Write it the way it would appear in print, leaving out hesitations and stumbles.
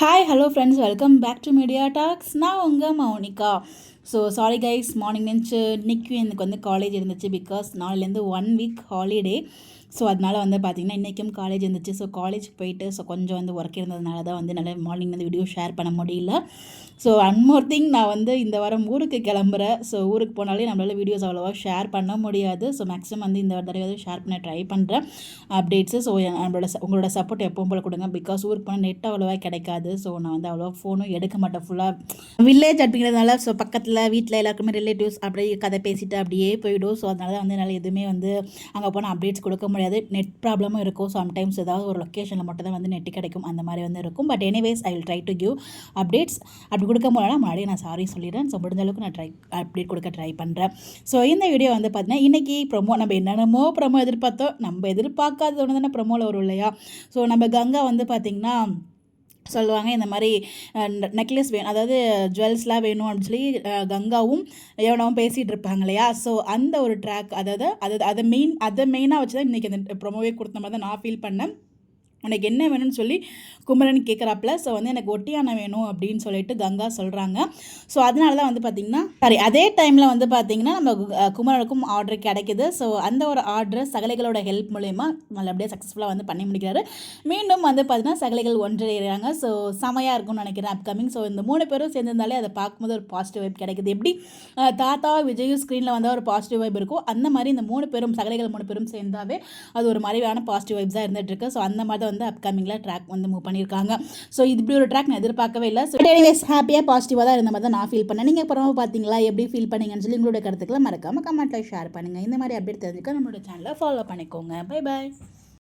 Hi hello friends, welcome back to Media Talks. நான் உங்கள் Mounika. So sorry guys, morning நினச்சி இன்றைக்கும் எனக்கு வந்து காலேஜ் இருந்துச்சு. பிகாஸ் நாளையிலேருந்து 1 வீக் ஹாலிடே. ஸோ அதனால் வந்து பார்த்திங்கன்னா இன்றைக்கும் காலேஜ் இருந்துச்சு. ஸோ காலேஜ் போயிட்டு கொஞ்சம் வந்து ஒர்க் இருந்ததுனால தான் வந்து நல்லா மார்னிங் வந்து வீடியோ ஷேர் பண்ண முடியல. ஸோ ஒன் மோர் திங், நான் வந்து இந்த வாரம் ஊருக்கு கிளம்புறேன். ஸோ ஊருக்கு போனாலே நம்மளால் வீடியோஸ் அவ்வளோவா ஷேர் பண்ண முடியாது. ஸோ மேக்ஸிமம் வந்து இந்த தடவை ஷேர் பண்ண ட்ரை பண்ணுறேன் அப்டேட்ஸு. ஸோ உங்களோட சப்போர்ட் எப்பவும் போல் கொடுங்க. பிகாஸ் ஊருக்கு போனால் நெட் அவ்வளோவா கிடைக்காது. ஸோ நான் வந்து அவ்வளோவா ஃபோனும் எடுக்க மாட்டேன். ஃபுல்லாக வில்லேஜ் அப்படிங்கிறதுனால ஸோ பக்கத்தில் வீட்டில் எல்லாருக்குமே ரிலேட்டிவ்ஸ் அப்படியே கதை பேசிட்டு அப்படியே போயிடும். ஸோ அதனால தான் வந்து என்னால் எதுவுமே வந்து அங்கே போனால் அப்டேட்ஸ் கொடுக்க முடியாது. நெட் ப்ராப்ளமும் இருக்கும். சம்டைம்ஸ் ஏதாவது ஒரு லொக்கேஷனில் மட்டும் தான் வந்து நெட் கிடைக்கும், அந்த மாதிரி வந்து இருக்கும். But anyways I will try to give updates. அப்படி கொடுக்க முடியலன்னா முன்னாடியே நான் சாரி சொல்லிடுறேன். ஸோ முடிஞ்ச அளவுக்கு நான் அப்டேட் கொடுக்க ட்ரை பண்ணுறேன். ஸோ இந்த வீடியோ வந்து பார்த்தீங்கன்னா இன்றைக்கி ப்ரொமோ, நம்ம என்னென்னமோ ப்ரொமோ எதிர்பார்த்தோம், நம்ம எதிர்பார்க்காதது ஒன்று தானே ப்ரொமோவில் வரும் இல்லையா. ஸோ நம்ம கங்கா வந்து பார்த்திங்கன்னா சொல்லுவாங்க இந்த மாதிரி நெக்லஸ் வேணும், அதாவது ஜுவல்ஸ்லாம் வேணும் அப்படின்னு சொல்லி கங்காவும் எவனவும் பேசிகிட்டு இருப்பாங்க இல்லையா. ஸோ அந்த ஒரு ட்ராக், அதை மெயினாக வச்சு தான் இன்றைக்கி அந்த ப்ரொமோவே கொடுத்த மாதிரி தான் நான் ஃபீல் பண்ணேன். உனக்கு என்ன வேணும்னு சொல்லி குமரன் கேட்குறாப்புல. ஸோ வந்து எனக்கு ஒட்டியானை வேணும் அப்படின்னு சொல்லிட்டு கங்கா சொல்கிறாங்க. ஸோ அதனால தான் வந்து பார்த்திங்கன்னா அதே டைமில் வந்து பார்த்திங்கன்னா நம்ம குமரனுக்கும் ஆர்டர் கிடைக்கிது. ஸோ அந்த ஒரு ஆர்டரை சகலைகளோட ஹெல்ப் மூலயமா நல்லபடியாக சக்ஸஸ்ஃபுல்லாக வந்து பண்ணி முடிக்கிறாரு. மீண்டும் வந்து பார்த்திங்கன்னா சகலைகள் ஒன்றிணைகிறாங்க. ஸோ செமையாக இருக்கும்னு நினைக்கிறேன் அப்கமிங். ஸோ இந்த 3 பேரும் சேர்ந்திருந்தாலே அதை பார்க்கும்போது ஒரு பாசிட்டிவ் வைப் கிடைக்குது. எப்படி தாத்தா விஜயும் ஸ்க்ரீனில் வந்தால் ஒரு பாசிட்டிவ் வைப் இருக்கும், அந்த மாதிரி இந்த 3 பேரும் சகலைகள் 3 பேரும் சேர்ந்தாவே அது ஒரு மாதிரியான பாசிட்டிவ் வைப்ஸாக இருந்துகிட்ருக்கு. ஸோ அந்த மாதிரி வந்து அப்கமிங்கில் ட்ராக் வந்து மூவ் பண்ணியிருக்காங்க. ஸோ இப்படி ஒரு ட்ராக் நான் எதிர்பார்க்கவே இல்லை. ஸோ எனிவேஸ் ஹாப்பியாக பாசிட்டிவாக தான் இருந்த மாதிரி தான் நான் ஃபீல் பண்ணேன். நீங்கள் அப்புறமா பார்த்தீங்களா, எப்படி ஃபீல் பண்ணீங்கன்னு சொல்லி உங்களோட கருத்துக்களை மறக்காமல் கமெண்ட்டில் ஷேர் பண்ணுங்கள். இந்த மாதிரி அப்டேட் தெரிஞ்சுக்க நம்மளோட சேனலை ஃபாலோ பண்ணிக்கோங்க. Bye bye.